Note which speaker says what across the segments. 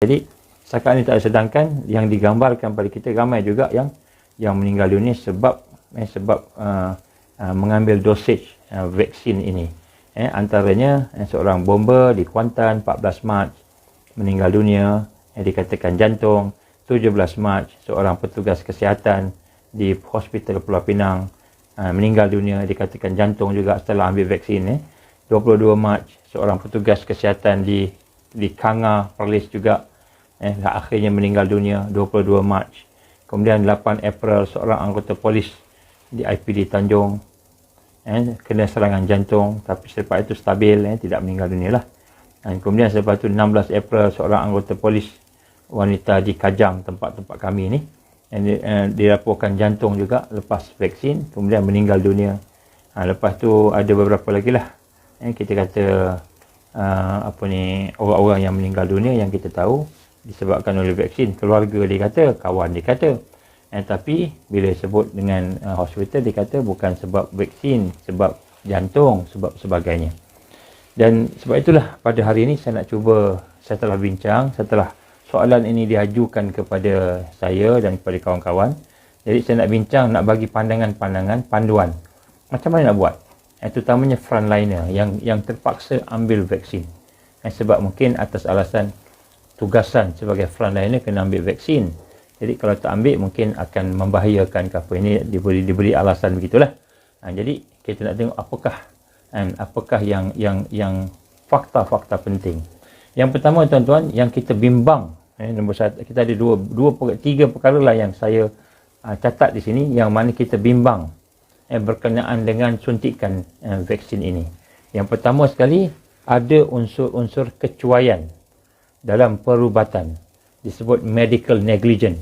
Speaker 1: Jadi setakat ini tak ada, sedangkan yang digambarkan pada kita ramai juga yang meninggal dunia sebab mengambil dosage vaksin ini. Antaranya seorang bomber di Kuantan 14 Mac meninggal dunia, dikatakan jantung. 17 Mac seorang petugas kesihatan di Hospital Pulau Pinang meninggal dunia, dikatakan jantung juga setelah ambil vaksin. 22 Mac seorang petugas kesihatan di Kanga Perlis juga akhirnya meninggal dunia 22 Mac. Kemudian 8 April seorang anggota polis di IPD Tanjung kena serangan jantung, tapi selepas itu stabil, tidak meninggal dunia lah. Dan kemudian selepas itu 16 April seorang anggota polis wanita di Kajang, tempat kami ni, dilaporkan jantung juga lepas vaksin, kemudian meninggal dunia. Lepas tu ada beberapa lagi lah, kita kata orang-orang yang meninggal dunia yang kita tahu disebabkan oleh vaksin. Keluarga dia kata, kawan dia kata, tapi bila sebut dengan hospital dia kata bukan sebab vaksin, sebab jantung, sebab sebagainya. Dan sebab itulah pada hari ini saya nak cuba, saya telah bincang, setelah soalan ini diajukan kepada saya dan kepada kawan-kawan, jadi saya nak bincang, nak bagi pandangan-pandangan, panduan macam mana nak buat, terutamanya frontliner yang terpaksa ambil vaksin, sebab mungkin atas alasan tugasan sebagai frontliner kena ambil vaksin. Jadi kalau tak ambil mungkin akan membahayakan ke apa, ini diberi alasan begitulah. Jadi kita nak tengok apakah yang fakta-fakta penting. Yang pertama tuan-tuan, yang kita bimbang, nombor satu, kita ada tiga perkara lah yang saya catat di sini yang mana kita bimbang berkenaan dengan suntikan vaksin ini. Yang pertama sekali, ada unsur-unsur kecuaian dalam perubatan, disebut medical negligence.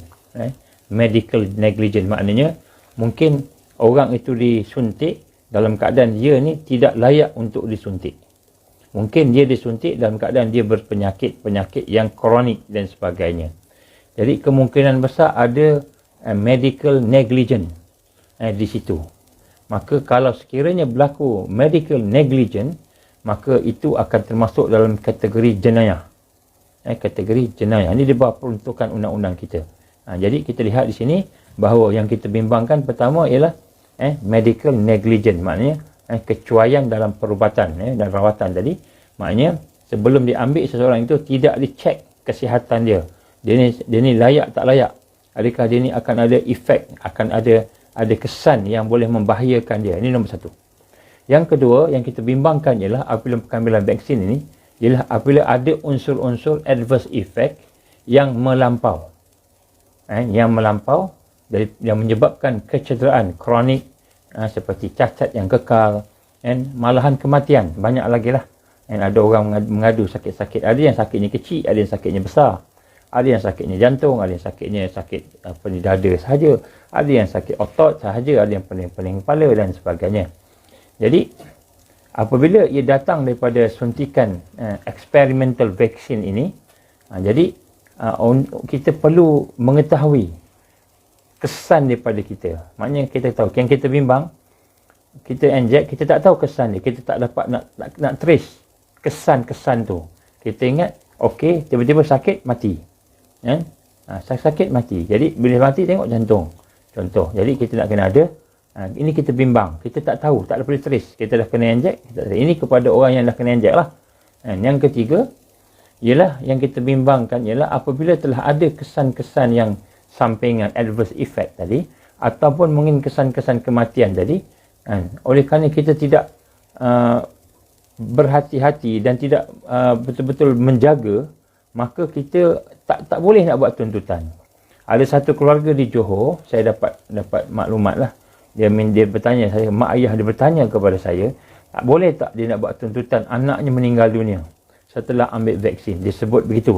Speaker 1: Medical negligence maknanya mungkin orang itu disuntik dalam keadaan dia ni tidak layak untuk disuntik. Mungkin dia disuntik dalam keadaan dia berpenyakit yang kronik dan sebagainya. Jadi kemungkinan besar ada medical negligence di situ. Maka kalau sekiranya berlaku medical negligence, maka itu akan termasuk dalam kategori jenayah. Kategori jenayah. Ini di bawah peruntukan undang-undang kita. Jadi kita lihat di sini bahawa yang kita bimbangkan pertama ialah medical negligence, maknanya kecuaian dalam perubatan dan rawatan tadi. Maknanya sebelum diambil seseorang itu tidak dicek kesihatan dia. Dia ni layak tak layak. Adakah dia ni akan ada efek, akan ada kesan yang boleh membahayakan dia. Ini nombor satu. Yang kedua yang kita bimbangkan ialah apabila pengambilan vaksin ini ialah apabila ada unsur-unsur adverse effect yang melampau. Yang menyebabkan kecederaan kronik, seperti cacat yang kekal, malahan kematian. Banyak lagi lah. Ada orang mengadu sakit-sakit, ada yang sakitnya kecil, ada yang sakitnya besar, ada yang sakitnya jantung, ada yang sakitnya dada sahaja, ada yang sakit otot sahaja, ada yang pening-pening kepala dan sebagainya. Jadi apabila ia datang daripada suntikan experimental vaksin ini, jadi kita perlu mengetahui kesan daripada kita. Maknanya kita tahu, yang kita bimbang, kita inject, kita tak tahu kesan dia, kita tak dapat nak trace kesan-kesan tu. Kita ingat, okey, tiba-tiba sakit, mati. Sakit, mati. Jadi bila mati tengok jantung, contoh. Jadi kita nak kena ada, ini kita bimbang, kita tak tahu, tak boleh trace. Kita dah kena inject, ini kepada orang yang dah kena inject lah. Yang ketiga ialah yang kita bimbangkan ialah apabila telah ada kesan-kesan yang sampingan, adverse effect tadi, ataupun mungkin kesan-kesan kematian tadi, oleh kerana kita tidak berhati-hati dan tidak betul-betul menjaga, maka kita tak boleh nak buat tuntutan. Ada satu keluarga di Johor, saya dapat maklumat lah, dia bertanya saya, mak ayah dia bertanya kepada saya, tak boleh tak dia nak buat tuntutan anaknya meninggal dunia setelah ambil vaksin. Dia sebut begitu,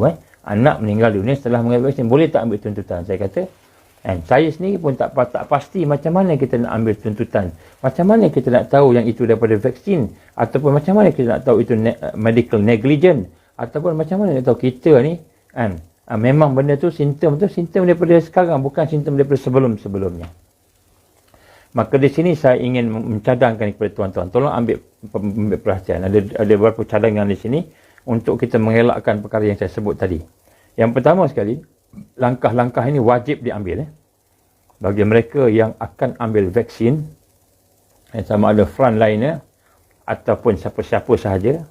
Speaker 1: anak meninggal dunia setelah mengambil vaksin, boleh tak ambil tuntutan? Saya kata, saya sendiri pun tak pasti macam mana kita nak ambil tuntutan, macam mana kita nak tahu yang itu daripada vaksin, ataupun macam mana kita nak tahu itu medical negligence, ataupun macam mana nak tahu kita ni memang benda tu simptom daripada sekarang, bukan simptom daripada sebelum-sebelumnya. Maka di sini saya ingin mencadangkan kepada tuan-tuan, tolong ambil perhatian. Ada beberapa cadangan di sini untuk kita mengelakkan perkara yang saya sebut tadi. Yang pertama sekali, langkah-langkah ini wajib diambil bagi mereka yang akan ambil vaksin, sama ada frontliner ataupun siapa-siapa sahaja,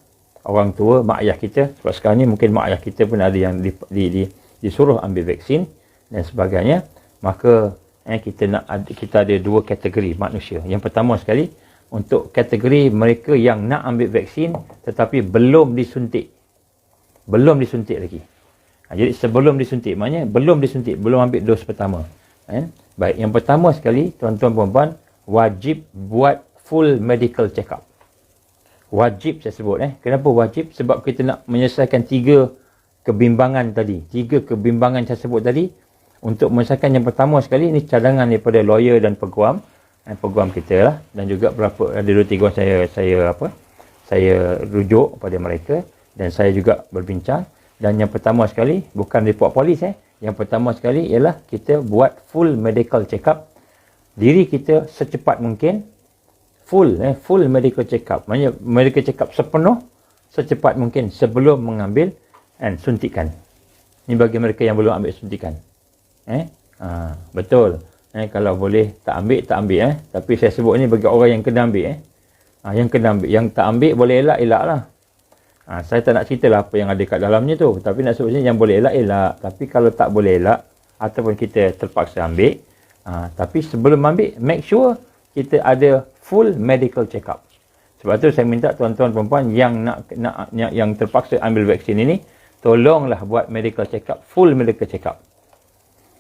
Speaker 1: orang tua, mak ayah kita. Sebab sekarang ni mungkin mak ayah kita pun ada yang disuruh ambil vaksin dan sebagainya. Maka kita ada dua kategori manusia. Yang pertama sekali, untuk kategori mereka yang nak ambil vaksin tetapi belum disuntik. Belum disuntik lagi. Jadi sebelum disuntik, maknanya belum disuntik, belum ambil dos pertama. Baik, yang pertama sekali, tuan-tuan puan-puan, wajib buat full medical check-up. Wajib saya sebut. Kenapa wajib? Sebab kita nak menyelesaikan 3 kebimbangan tadi. 3 kebimbangan saya sebut tadi. Untuk menyelesaikan yang pertama sekali, ini cadangan daripada lawyer dan peguam. Peguam kita lah. Dan juga ada 2-3 orang saya rujuk pada mereka. Dan saya juga berbincang. Dan yang pertama sekali, bukan report polis. Yang pertama sekali ialah kita buat full medical check-up. Diri kita secepat mungkin. Full medical check-up. Maksudnya medical check-up sepenuh, secepat mungkin sebelum mengambil suntikan. Ini bagi mereka yang belum ambil suntikan. Betul. Kalau boleh tak ambil. Tapi saya sebut ni bagi orang yang kena ambil. Yang kena ambil. Yang tak ambil boleh elak lah. Saya tak nak cerita lah apa yang ada kat dalamnya tu. Tapi nak sebut yang boleh elak. Tapi kalau tak boleh elak, ataupun kita terpaksa ambil, tapi sebelum ambil, make sure kita ada full medical check-up. Sebab tu saya minta tuan-tuan perempuan yang terpaksa ambil vaksin ini, tolonglah buat medical check-up, full medical check-up.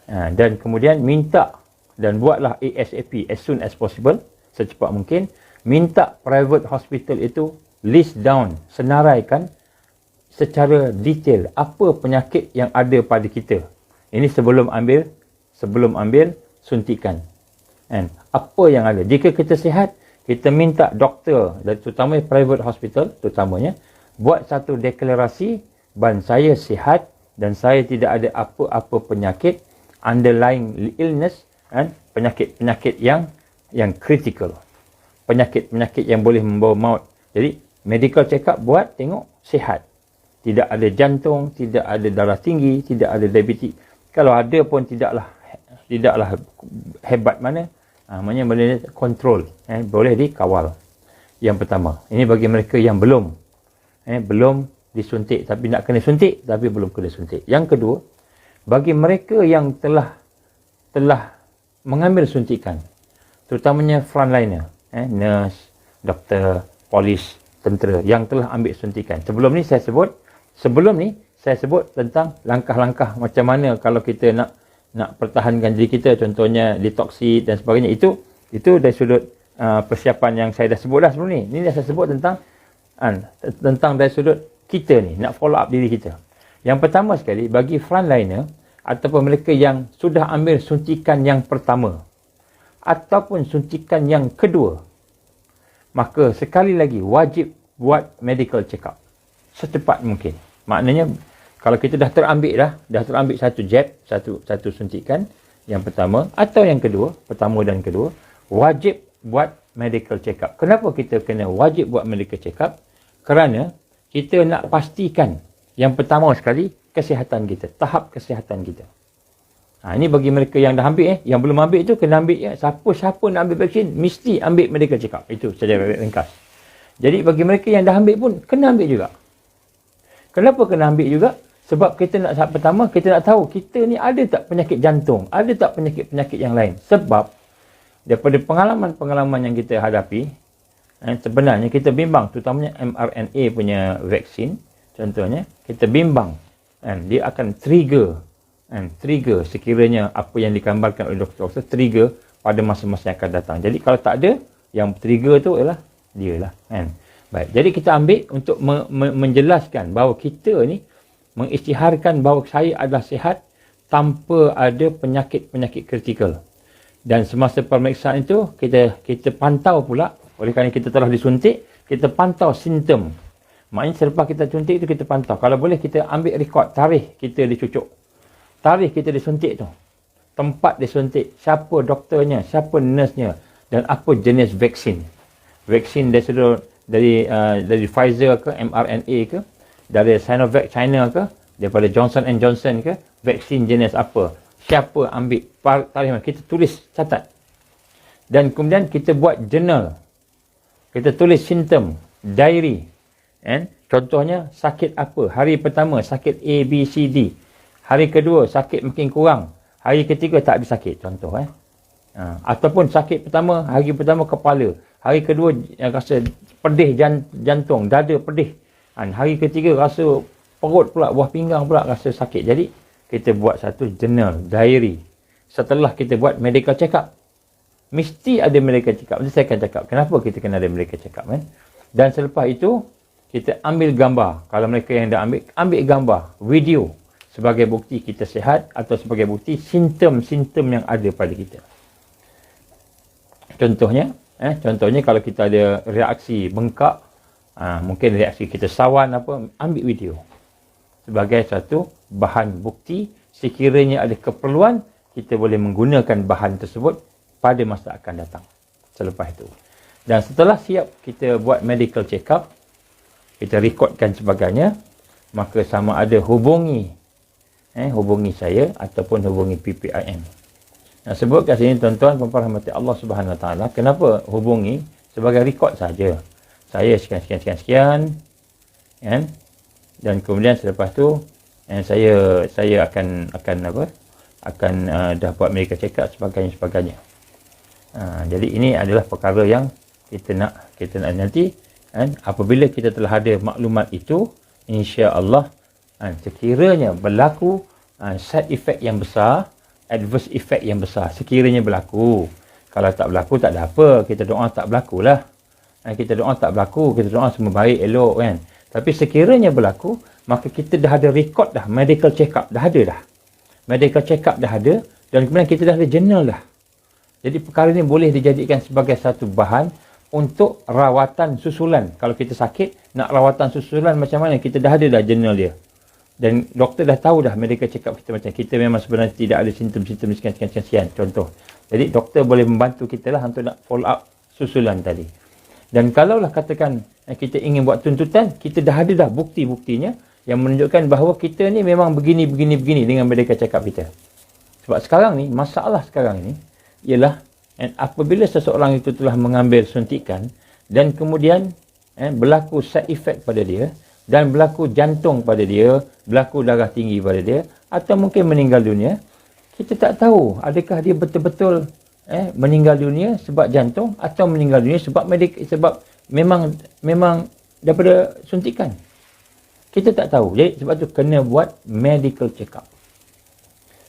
Speaker 1: Dan kemudian minta dan buatlah ASAP, as soon as possible, secepat mungkin. Minta private hospital itu list down, senaraikan secara detail apa penyakit yang ada pada kita. Ini sebelum ambil suntikan. Apa yang ada. Jika kita sihat, kita minta doktor, dan terutama private hospital, terutamanya, buat satu deklarasi, saya sihat dan saya tidak ada apa-apa penyakit, underlying illness, penyakit-penyakit yang critical. Penyakit-penyakit yang boleh membawa maut. Jadi, medical check-up buat, tengok, sihat. Tidak ada jantung, tidak ada darah tinggi, tidak ada diabetes. Kalau ada pun tidaklah hebat mana. Maknanya boleh kontrol. Boleh dikawal. Yang pertama. Ini bagi mereka yang belum disuntik. Tapi nak kena suntik, tapi belum kena suntik. Yang kedua, bagi mereka yang telah mengambil suntikan. Terutamanya frontliner. Nurse, doktor, polis, tentera yang telah ambil suntikan. Sebelum ni saya sebut tentang langkah-langkah macam mana kalau kita nak pertahankan diri kita, contohnya detoksi dan sebagainya. Itu dari sudut persiapan yang saya dah sebut dah sebelum ni. Ini dah saya sebut tentang dari sudut kita ni, nak follow up diri kita. Yang pertama sekali, bagi frontliner ataupun mereka yang sudah ambil suntikan yang pertama ataupun suntikan yang kedua, maka sekali lagi wajib buat medical check-up secepat mungkin. Maknanya kalau kita dah terambil satu jab, satu suntikan yang pertama atau yang kedua, pertama dan kedua, wajib buat medical check-up. Kenapa kita kena wajib buat medical check-up? Kerana kita nak pastikan yang pertama sekali kesihatan kita, tahap kesihatan kita. Ini bagi mereka yang dah ambil, yang belum ambil tu kena ambil. Siapa nak ambil vaksin, mesti ambil medical check-up. Itu secara ringkas. Jadi bagi mereka yang dah ambil pun, kena ambil juga. Kenapa kena ambil juga? Sebab kita nak, tahap pertama, kita nak tahu kita ni ada tak penyakit jantung, ada tak penyakit-penyakit yang lain. Sebab daripada pengalaman-pengalaman yang kita hadapi, sebenarnya kita bimbang, terutamanya mRNA punya vaksin, contohnya, kita bimbang. Dia akan trigger sekiranya apa yang digambarkan oleh doktor trigger pada masa-masa yang akan datang. Jadi kalau tak ada, yang trigger tu ialah dia lah. Baik, jadi kita ambil untuk menjelaskan bahawa kita ni mengisytiharkan bahawa saya adalah sihat tanpa ada penyakit-penyakit kritikal. Dan semasa pemeriksaan itu, kita pantau pula, oleh kerana kita telah disuntik, kita pantau simptom. Maknanya selepas kita suntik itu kita pantau. Kalau boleh kita ambil rekod tarikh kita dicucuk. Tarikh kita disuntik tu. Tempat disuntik, siapa doktornya, siapa nurse-nya dan apa jenis vaksin. Vaksin dari Pfizer ke, mRNA ke, dari Sinovac China ke, daripada Johnson and Johnson ke, vaksin jenis apa, siapa ambil, tarikh, kita tulis, catat. Dan kemudian kita buat journal. Kita tulis simptom, diary. Contohnya, sakit apa? Hari pertama, sakit A, B, C, D. Hari kedua, sakit makin kurang. Hari ketiga, tak ada sakit. Contoh. Ataupun sakit pertama, hari pertama kepala. Hari kedua, rasa pedih jantung, dada pedih. Hari ketiga, rasa perut pula, buah pinggang pula rasa sakit. Jadi, kita buat satu journal, diary. Setelah kita buat medical check-up. Mesti ada medical check-up. Nanti saya akan cakap kenapa kita kena ada medical check-up. Dan selepas itu, kita ambil gambar. Kalau mereka yang dah ambil gambar, video. Sebagai bukti kita sihat atau sebagai bukti simptom-simptom yang ada pada kita. Contohnya kalau kita ada reaksi bengkak, mungkin reaksi kita sawan apa, ambil video. Sebagai satu bahan bukti, sekiranya ada keperluan, kita boleh menggunakan bahan tersebut pada masa akan datang. Selepas itu. Dan setelah siap kita buat medical check-up, kita rekodkan sebagainya, maka sama ada hubungi saya ataupun hubungi PPIM. Sebut kat sini tuan-tuan rahmati Allah Subhanahu Wa Taala, kenapa hubungi sebagai rekod saja. Saya sekian dan kemudian selepas tu saya akan dah buat medical check-up sebagainya. Jadi ini adalah perkara yang kita nak nanti apabila kita telah ada maklumat itu, insya-Allah sekiranya berlaku side effect yang besar, adverse effect yang besar, sekiranya berlaku. Kalau tak berlaku, tak ada apa. Kita doa tak berlakulah. Kita doa tak berlaku, kita doa semua baik, elok kan. Tapi sekiranya berlaku, maka kita dah ada rekod dah, medical check-up dah ada dah. Medical check-up dah ada, dan kemudian kita dah ada journal dah. Jadi perkara ini boleh dijadikan sebagai satu bahan untuk rawatan susulan. Kalau kita sakit, nak rawatan susulan macam mana, kita dah ada dah journal dia. Dan doktor dah tahu dah medical check-up kita macam kita memang sebenarnya tidak ada simptom-simptom sekian. Contoh. Jadi doktor boleh membantu kita lah untuk nak follow up susulan tadi. Dan kalaulah katakan kita ingin buat tuntutan, kita dah ada dah bukti-buktinya yang menunjukkan bahawa kita ni memang begini dengan medical check-up kita. Sebab sekarang ni, masalah sekarang ni ialah apabila seseorang itu telah mengambil suntikan dan kemudian berlaku side effect pada dia, dan berlaku jantung pada dia, berlaku darah tinggi pada dia, atau mungkin meninggal dunia, kita tak tahu adakah dia betul-betul meninggal dunia sebab jantung atau meninggal dunia sebab memang daripada suntikan. Kita tak tahu. Jadi sebab tu kena buat medical check-up.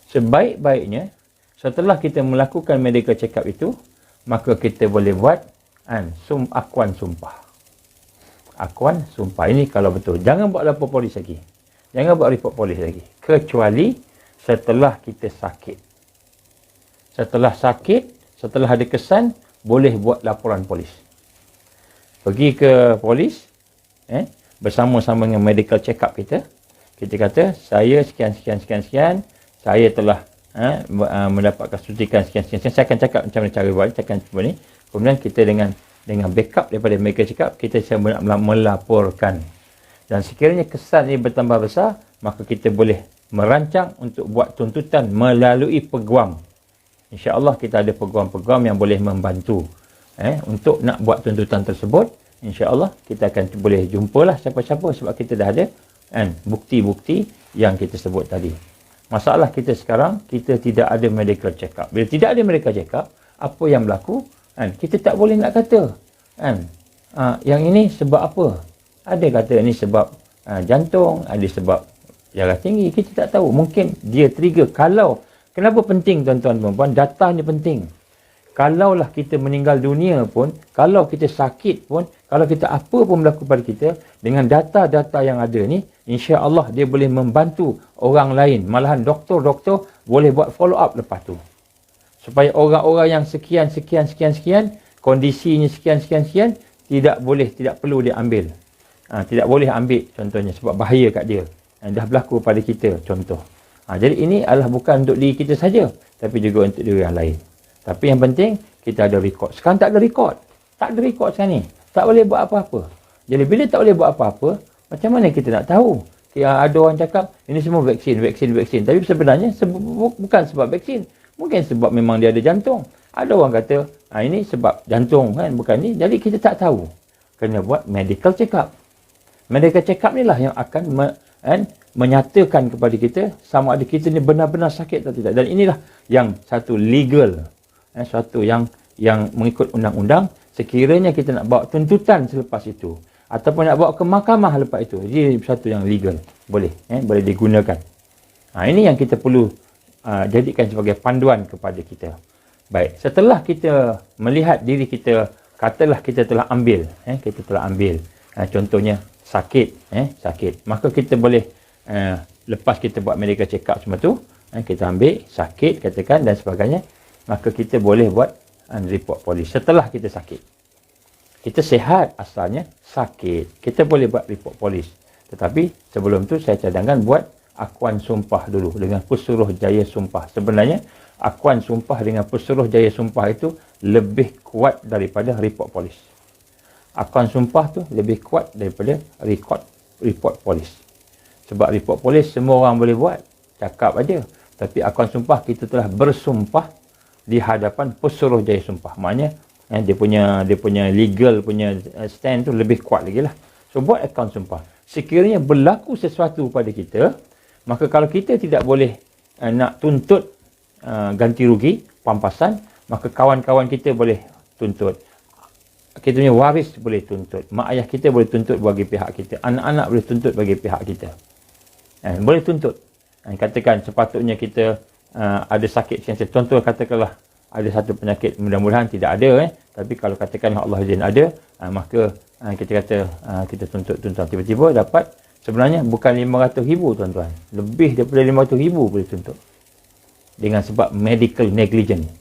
Speaker 1: Sebaik-baiknya setelah kita melakukan medical check-up itu, maka kita boleh buat akuan sumpah. Akuan sumpah ini kalau betul. Jangan buat lapor polis lagi. Jangan buat report polis lagi. Kecuali setelah kita sakit. Setelah sakit, setelah ada kesan, boleh buat laporan polis. Pergi ke polis, bersama-sama dengan medical check-up kita. Kita kata, saya sekian, saya telah mendapatkan suntikan sekian. Saya akan cakap macam mana cara buat, ni. Kemudian kita dengan backup daripada medical check-up, kita bisa melaporkan. Dan sekiranya kesan ini bertambah besar, maka kita boleh merancang untuk buat tuntutan melalui peguam. InsyaAllah kita ada peguam-peguam yang boleh membantu untuk nak buat tuntutan tersebut. InsyaAllah kita akan boleh jumpalah siapa-siapa sebab kita dah ada bukti-bukti yang kita sebut tadi. Masalah kita sekarang, kita tidak ada medical check-up. Bila tidak ada medical check-up, apa yang berlaku? Kita tak boleh nak kata yang ini sebab apa. Ada kata ini sebab jantung, ada sebab darah tinggi, kita tak tahu. Mungkin dia trigger. Kenapa penting tuan-tuan dan puan? Data ni penting. Kalaulah kita meninggal dunia pun, kalau kita sakit pun, kalau kita apa pun berlaku pada kita, dengan data-data yang ada ni, insya-Allah dia boleh membantu orang lain. Malahan doktor-doktor boleh buat follow up lepas tu. Supaya orang-orang yang sekian, kondisinya sekian, tidak perlu dia ambil. Tidak boleh ambil contohnya sebab bahaya kat dia. Dah berlaku pada kita contoh. Jadi ini adalah bukan untuk diri kita saja, tapi juga untuk diri yang lain. Tapi yang penting, kita ada rekod. Sekarang tak ada rekod. Tak ada rekod sekarang ni. Tak boleh buat apa-apa. Jadi bila tak boleh buat apa-apa, macam mana kita nak tahu ada orang cakap ini semua vaksin. Tapi sebenarnya bukan sebab vaksin. Mungkin sebab memang dia ada jantung. Ada orang kata ini sebab jantung kan, bukan ni. Jadi kita tak tahu. Kena buat medical check up. Medical check up ni lah yang akan menyatakan kepada kita sama ada kita ni benar-benar sakit atau tidak. Dan inilah yang satu legal, satu yang mengikut undang-undang. Sekiranya kita nak bawa tuntutan selepas itu ataupun nak bawa ke mahkamah lepas itu, jadi satu yang legal, boleh digunakan. Ini yang kita perlu jadikan sebagai panduan kepada kita. Baik, setelah kita melihat diri kita, katalah kita telah ambil, contohnya sakit, maka kita boleh lepas kita buat medical check up semua tu, kita ambil sakit katakan dan sebagainya, maka kita boleh buat report polis. Setelah kita sakit, kita sihat asalnya sakit, kita boleh buat report polis. Tetapi sebelum tu saya cadangkan buat akuan sumpah dulu dengan Pesuruhjaya Sumpah. Sebenarnya akuan sumpah dengan Pesuruhjaya Sumpah itu lebih kuat daripada report polis. Akuan sumpah tu lebih kuat daripada report polis. Sebab report polis semua orang boleh buat, cakap aja. Tapi akuan sumpah kita telah bersumpah di hadapan Pesuruhjaya Sumpah. Maknanya dia punya legal punya stand tu lebih kuat lagi lah. So buat akaun sumpah. Sekiranya berlaku sesuatu pada kita, maka kalau kita tidak boleh nak tuntut ganti rugi, pampasan, maka kawan-kawan kita boleh tuntut. Kita punya waris boleh tuntut. Mak ayah kita boleh tuntut bagi pihak kita. Anak-anak boleh tuntut bagi pihak kita. Boleh tuntut. Katakan sepatutnya kita ada sakit kanser. Contoh katakanlah ada satu penyakit, mudah-mudahan tidak ada, tapi kalau katakanlah Allah izin ada, maka kita kata kita tuntut tuan-tuan, tiba-tiba dapat sebenarnya bukan 500,000 tuan-tuan, lebih daripada 500,000 boleh tuntut dengan sebab medical negligence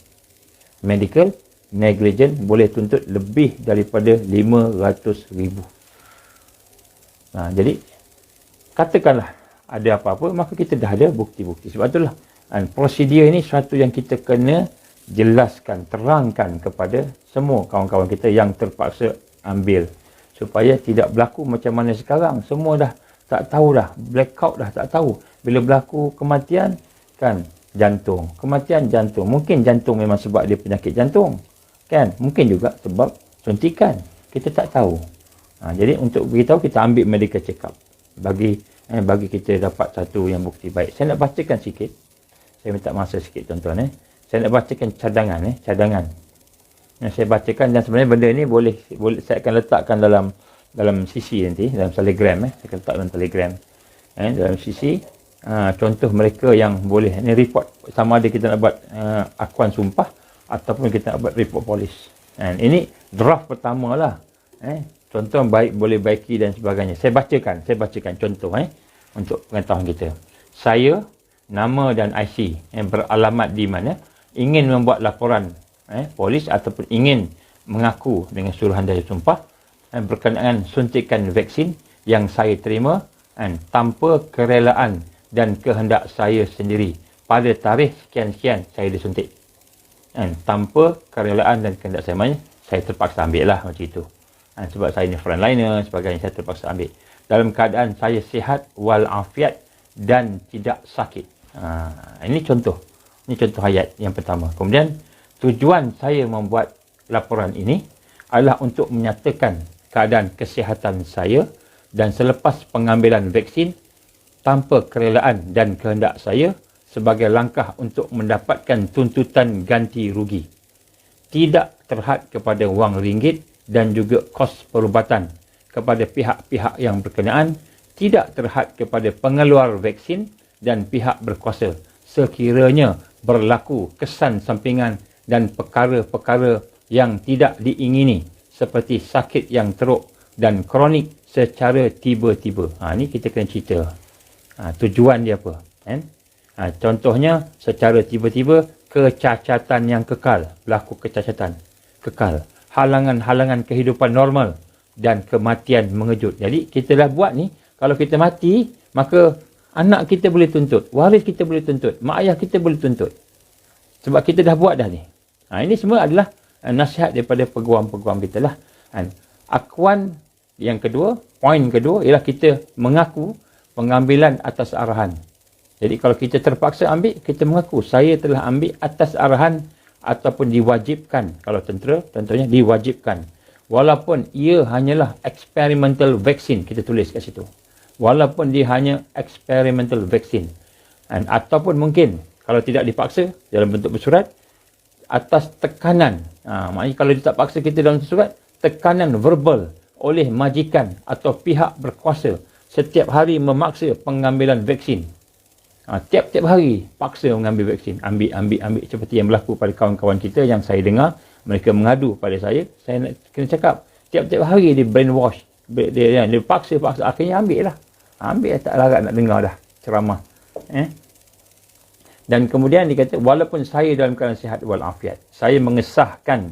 Speaker 1: boleh tuntut lebih daripada 500,000. Jadi katakanlah ada apa-apa, maka kita dah ada bukti-bukti. Sebab itulah prosedur ini suatu yang kita kena jelaskan, terangkan kepada semua kawan-kawan kita yang terpaksa ambil, supaya tidak berlaku macam mana sekarang. Semua dah tak tahu dah, blackout dah tak tahu. Bila berlaku kematian kan, kematian jantung. Mungkin jantung memang sebab dia penyakit jantung kan, mungkin juga sebab suntikan, kita tak tahu. Jadi untuk beritahu, kita ambil medical check up bagi kita dapat satu yang bukti baik. Saya nak bacakan sikit, saya minta masa sikit tuan-tuan. Saya nak bacakan cadangan. Saya bacakan, dan sebenarnya benda ni boleh saya akan letakkan dalam sisi nanti, dalam Telegram. Saya akan letak dalam Telegram. Dalam sisi contoh mereka yang boleh ni report, sama ada kita nak buat akuan sumpah ataupun kita nak buat report polis. Ini draft pertama lah. Contoh boleh baiki dan sebagainya. Saya bacakan contoh untuk pengetahuan kita. Saya, nama dan IC beralamat di mana, ingin membuat laporan polis ataupun ingin mengaku dengan Suruhanjaya Sumpah berkenaan suntikan vaksin yang saya terima tanpa kerelaan dan kehendak saya sendiri pada tarikh sekian-sekian saya disuntik. Tanpa kerelaan dan kehendak saya, maknanya saya terpaksa ambil lah macam itu. Sebab saya ni frontliner sebagainya, saya terpaksa ambil. Dalam keadaan saya sihat walafiat dan tidak sakit. Ini contoh ayat yang pertama. Kemudian tujuan saya membuat laporan ini adalah untuk menyatakan keadaan kesihatan saya dan selepas pengambilan vaksin tanpa kerelaan dan kehendak saya sebagai langkah untuk mendapatkan tuntutan ganti rugi. Tidak terhad kepada wang ringgit dan juga kos perubatan kepada pihak-pihak yang berkenaan, tidak terhad kepada pengeluar vaksin dan pihak berkuasa sekiranya berlaku kesan sampingan dan perkara-perkara yang tidak diingini seperti sakit yang teruk dan kronik secara tiba-tiba. Ni kita kena cerita. Tujuan dia apa? Contohnya secara tiba-tiba, kecacatan yang kekal, berlaku kecacatan kekal, halangan-halangan kehidupan normal dan kematian mengejut. Jadi kita dah buat ni, kalau kita mati, maka anak kita boleh tuntut, waris kita boleh tuntut, mak ayah kita boleh tuntut. Sebab kita dah buat dah ni. Ini semua adalah nasihat daripada peguam-peguam kita lah. Akuan yang kedua, poin kedua ialah kita mengaku pengambilan atas arahan. Jadi kalau kita terpaksa ambil, kita mengaku saya telah ambil atas arahan ataupun diwajibkan. Kalau tentera, contohnya diwajibkan. Walaupun ia hanyalah experimental vaccine, kita tulis kat situ. Walaupun dia hanya experimental vaccine. Ataupun mungkin, kalau tidak dipaksa dalam bentuk bersurat, atas tekanan. Maknanya kalau dia tak paksa kita dalam surat, tekanan verbal oleh majikan atau pihak berkuasa setiap hari memaksa pengambilan vaksin. Tiap-tiap hari paksa mengambil vaksin. Ambil. Seperti yang berlaku pada kawan-kawan kita yang saya dengar, mereka mengadu pada saya nak kena cakap. Tiap-tiap hari dia brainwash. Dia paksa. Akhirnya ambil lah. Ambil tak larat nak dengar dah ceramah. Dan kemudian dia kata, walaupun saya dalam keadaan sihat walafiat, saya mengesahkan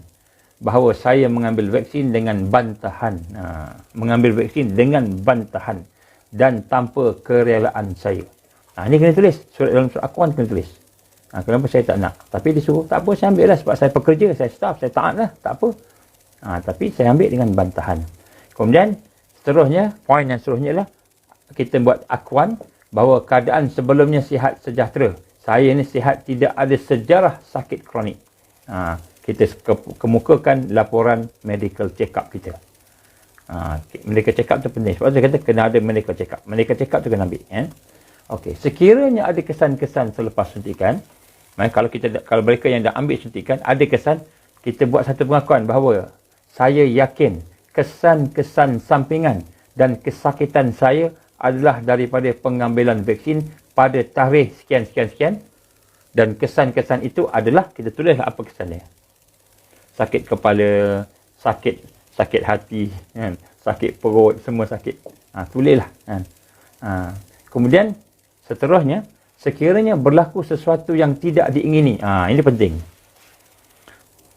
Speaker 1: bahawa saya mengambil vaksin dengan bantahan. Mengambil vaksin dengan bantahan dan tanpa kerelaan saya. Ini kena tulis. Dalam surat akuan kena tulis. Kenapa saya tak nak? Tapi dia suruh, tak apa, saya ambil lah. Sebab saya pekerja, saya staff, saya taat lah. Tak apa. Tapi saya ambil dengan bantahan. Kemudian, seterusnya, poin yang seterusnya ialah, kita buat akuan bahawa keadaan sebelumnya sihat sejahtera. Saya ni sihat, tidak ada sejarah sakit kronik. Kita kemukakan laporan medical check-up kita. Medical check-up tu penting. Sebab saya kata kena ada medical check-up. Medical check-up tu kena ambil. Okey, sekiranya ada kesan-kesan selepas suntikan, kalau mereka yang dah ambil suntikan, ada kesan, kita buat satu pengakuan bahawa saya yakin kesan-kesan sampingan dan kesakitan saya adalah daripada pengambilan vaksin pada tarikh sekian, dan kesan-kesan itu adalah, kita tulislah apa kesannya. Sakit kepala, sakit hati, sakit perut, semua sakit. Tulislah. Kemudian, seterusnya, sekiranya berlaku sesuatu yang tidak diingini. Ini penting.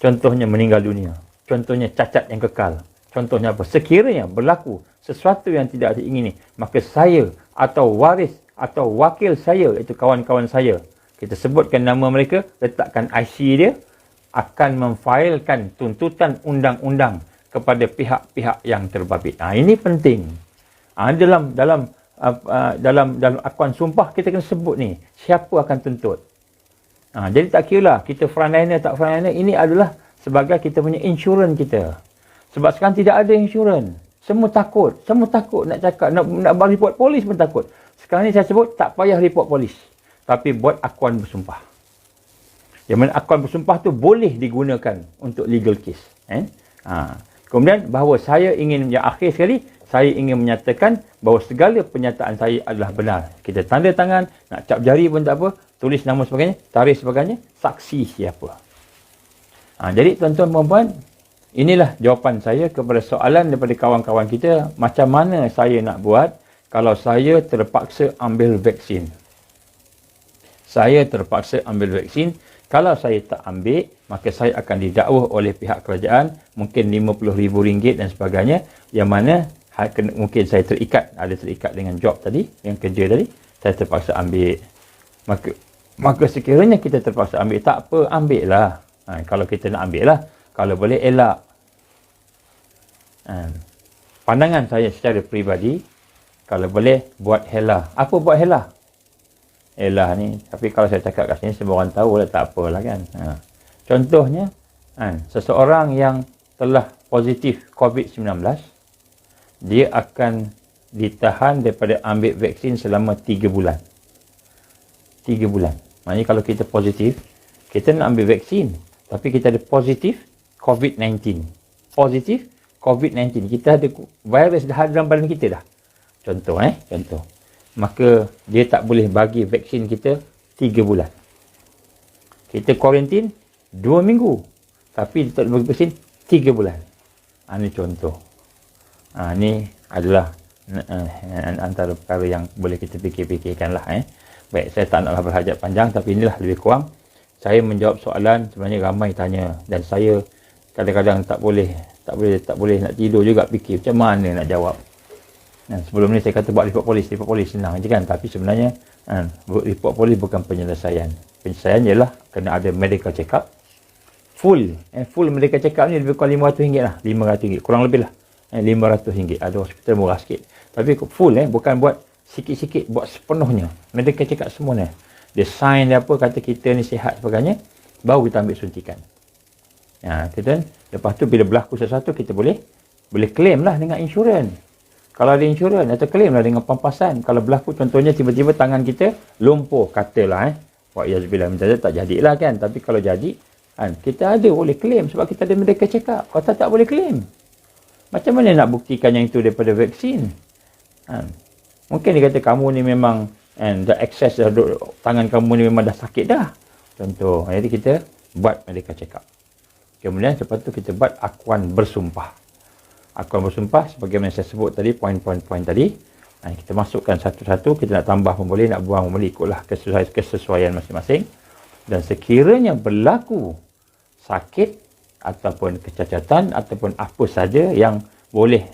Speaker 1: Contohnya meninggal dunia. Contohnya cacat yang kekal. Contohnya apa? Sekiranya berlaku sesuatu yang tidak diingini, maka saya atau waris atau wakil saya, iaitu kawan-kawan saya, kita sebutkan nama mereka, letakkan IC dia, akan memfailkan tuntutan undang-undang kepada pihak-pihak yang terbabit. Ini penting. Dalam akuan sumpah kita kena sebut ni siapa akan tuntut. Jadi tak kira lah kita frontliner tak frontliner, ini adalah sebagai kita punya insurans kita. Sebab sekarang tidak ada insurans. Semua takut nak cakap, nak report polis pun takut. Sekarang ni saya sebut tak payah report polis, tapi buat akuan bersumpah. Yang mana akuan bersumpah tu boleh digunakan untuk legal case. Kemudian bahawa saya ingin, yang akhir sekali, saya ingin menyatakan bahawa segala pernyataan saya adalah benar. Kita tanda tangan, nak cap jari pun tak apa, tulis nama sebagainya, tarikh sebagainya, saksi siapa. Jadi tuan-tuan dan puan, inilah jawapan saya kepada soalan daripada kawan-kawan kita, macam mana saya nak buat kalau saya terpaksa ambil vaksin. Saya terpaksa ambil vaksin. Kalau saya tak ambil, maka saya akan didakwa oleh pihak kerajaan, mungkin RM50,000 dan sebagainya, yang mana mungkin saya terikat dengan job tadi, yang kerja tadi, saya terpaksa ambil. Maka sekiranya kita terpaksa ambil, tak apa, ambil lah. Kalau kita nak ambil lah, kalau boleh elak. Pandangan saya secara peribadi, kalau boleh buat helah. Apa buat helah? Helah ni, tapi kalau saya cakap kat sini, semua orang tahu lah, tak apalah kan. Contohnya, seseorang yang telah positif COVID-19, dia akan ditahan daripada ambil vaksin selama 3 bulan. 3 bulan. Maksudnya kalau kita positif, kita nak ambil vaksin, tapi kita ada positif COVID-19. Positif COVID-19. Kita ada virus dah dalam badan kita dah. Contoh. Maka dia tak boleh bagi vaksin kita 3 bulan. Kita kuarantin 2 minggu. Tapi dia tak bagi vaksin 3 bulan. Ini contoh. Ini adalah antara perkara yang boleh kita fikir-fikirkan lah. Baik, saya tak naklah berhajat panjang, tapi inilah lebih kurang saya menjawab soalan. Sebenarnya ramai tanya, dan saya kadang-kadang tak boleh nak tidur juga, fikir macam mana nak jawab. Sebelum ni saya kata buat report polis senang je kan, tapi sebenarnya report polis bukan penyelesaian. Penyelesaian ialah kena ada medical check-up full medical check-up ni lebih kurang RM500 lah, RM500 kurang lebih lah, RM500. Ada hospital murah sikit, tapi full bukan buat sikit-sikit buat sepenuhnya. Mereka cakap semuanya. Dia sign dia apa, kata kita ni sihat sebagainya, baru kita ambil suntikan. Kita lepas tu bila berlaku sesuatu, kita boleh claim lah dengan insurans. Kalau ada insurans, atau claim lah dengan pampasan. Kalau berlaku contohnya tiba-tiba tangan kita lumpuh, katalah wa'iyazbillah minta tak jadilah kan. Tapi kalau jadi, kita ada boleh claim sebab kita ada medical check up. Kalau tak boleh claim. Macam mana nak buktikan yang itu daripada vaksin? Mungkin dia kata kamu ni memang dah access dah, tangan kamu ni memang dah sakit dah. Contoh, jadi kita buat medical check up. Kemudian lepas tu kita buat akuan bersumpah. Akuan bersumpah sebagaimana saya sebut tadi, poin-poin tadi. Kita masukkan satu-satu, kita nak tambah pun boleh, nak buang pun boleh, ikutlah kesesuaian masing-masing. Dan sekiranya berlaku sakit ataupun kecacatan ataupun apa saja yang boleh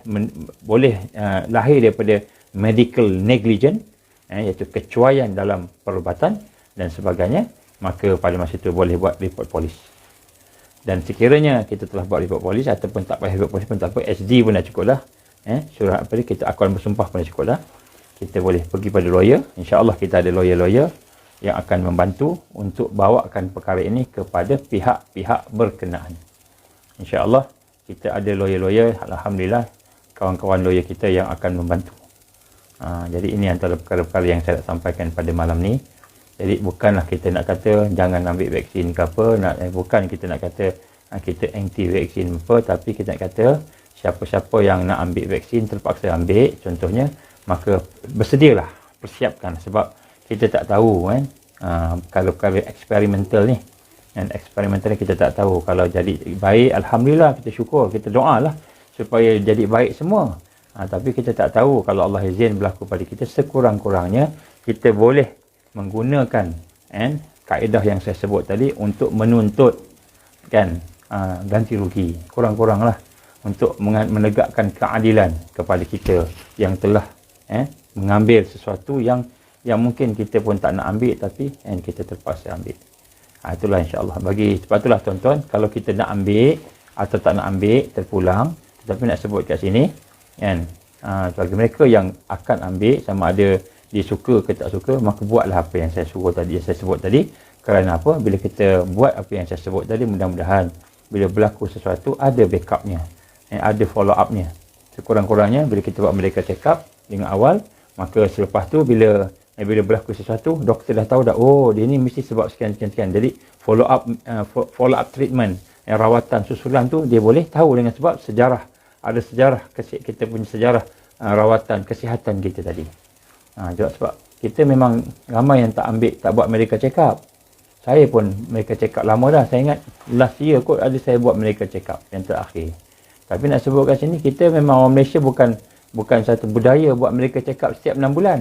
Speaker 1: lahir daripada medical negligence, iaitu kecuaian dalam perubatan dan sebagainya, maka pada masa itu boleh buat report polis. Dan sekiranya kita telah buat report polis ataupun tak payah report polis pun tak apa, SD pun dah cukup dah. Surat apa dia, kita akuan bersumpah pun dah cukup dah. Kita boleh pergi pada lawyer. InsyaAllah kita ada lawyer-lawyer yang akan membantu untuk bawakan perkara ini kepada pihak-pihak berkenaan. InsyaAllah kita ada lawyer-lawyer, alhamdulillah kawan-kawan lawyer kita yang akan membantu. Jadi ini antara perkara-perkara yang saya nak sampaikan pada malam ni. Jadi bukanlah kita nak kata jangan ambil vaksin ke apa, bukan kita nak kata kita anti vaksin apa, tapi kita nak kata siapa-siapa yang nak ambil vaksin terpaksa ambil contohnya, maka bersedialah, persiapkan, sebab kita tak tahu kan, kalau perkara eksperimental ni, dan eksperimental ni kita tak tahu. Kalau jadi baik, alhamdulillah, kita syukur, kita doalah supaya jadi baik semua. Tapi kita tak tahu, kalau Allah izin berlaku pada kita, sekurang-kurangnya kita boleh menggunakan kaedah yang saya sebut tadi untuk menuntut kan ganti rugi, kurang-kuranglah untuk menegakkan keadilan kepada kita yang telah mengambil sesuatu yang mungkin kita pun tak nak ambil, tapi kita terpaksa ambil. Itulah insya-Allah. Sebab itulah tuan-tuan, kalau kita nak ambil atau tak nak ambil terpulang, tetapi nak sebut kat sini kan, bagi mereka yang akan ambil, sama ada dia suka ke tak suka, maka buatlah apa yang saya suruh tadi, yang saya sebut tadi. Kerana apa? Bila kita buat apa yang saya sebut tadi, mudah-mudahan bila berlaku sesuatu ada backupnya, ada follow upnya. Sekurang-kurangnya bila kita buat medical check up dengan awal, maka selepas tu bila berlaku sesuatu, doktor dah tahu dah, oh dia ni mesti sebab sekian. Jadi follow up treatment, rawatan susulan tu dia boleh tahu dengan sebab sejarah, ada sejarah kita punya sejarah rawatan kesihatan kita tadi. Sebab kita memang ramai yang tak buat medical check up. Saya pun medical check up lama dah. Saya ingat last year kot ada saya buat medical check up yang terakhir. Tapi nak sebut kat sini, kita memang orang Malaysia bukan satu budaya buat medical check up setiap 6 bulan.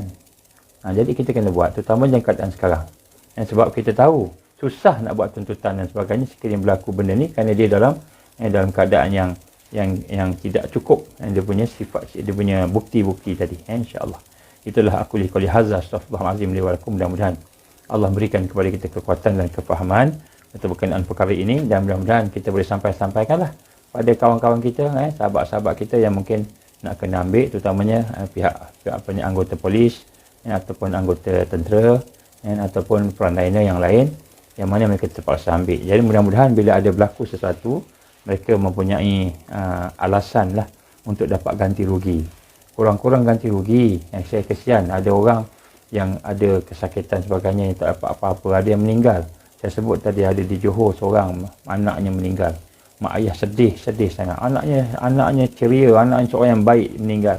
Speaker 1: Jadi kita kena buat, terutama dalam keadaan sekarang. Sebab kita tahu susah nak buat tuntutan dan sebagainya sekiranya berlaku benda ni, kerana dia dalam keadaan yang tidak cukup, dia punya sifat, dia punya bukti-bukti tadi. InsyaAllah. Itulah aku liqali hadza, astaghfirullahalazim li wa lakum. Mudah-mudahan Allah berikan kepada kita kekuatan dan kefahaman untuk berkenaan perkara ini, dan mudah-mudahan kita boleh sampaikanlah pada kawan-kawan kita, sahabat-sahabat kita yang mungkin nak kena ambil, terutamanya pihak anggota polis, ataupun anggota tentera, ataupun frontliner yang lain, yang mana mereka terpaksa ambil. Jadi mudah-mudahan bila ada berlaku sesuatu, mereka mempunyai alasan lah untuk dapat ganti rugi. Kurang-kurang ganti rugi. Yang saya kesian, ada orang yang ada kesakitan sebagainya yang tak dapat apa-apa, ada yang meninggal. Saya sebut tadi ada di Johor seorang anaknya meninggal. Mak ayah sedih sangat. Anaknya ceria, anaknya seorang yang baik meninggal.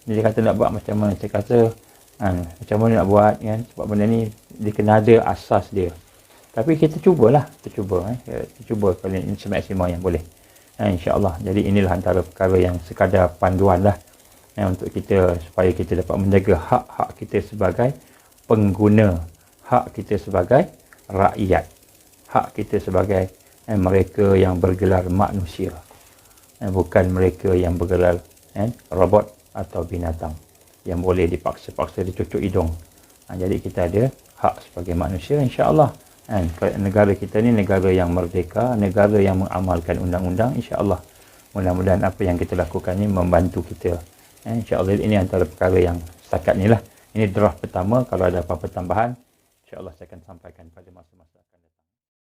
Speaker 1: Dia kata nak buat macam mana? Saya kata macam mana nak buat kan? Sebab benda ni dia kena ada asas dia. Tapi kita cubalah, kita cuba kalau semaksimal yang boleh. InsyaAllah. Jadi inilah antara perkara yang sekadar panduan lah, untuk kita, supaya kita dapat menjaga hak-hak kita sebagai pengguna, hak kita sebagai rakyat, hak kita sebagai mereka yang bergelar manusia, bukan mereka yang bergelar robot atau binatang yang boleh dipaksa-paksa dicucuk hidung. Jadi kita ada hak sebagai manusia, insya-Allah. Negara kita ni negara yang merdeka, negara yang mengamalkan undang-undang, insya-Allah. Mudah-mudahan apa yang kita lakukan ni membantu kita. InsyaAllah. Ini antara perkara yang setakat ni lah Ini draft pertama. Kalau ada apa-apa tambahan, insya-Allah saya akan sampaikan pada masa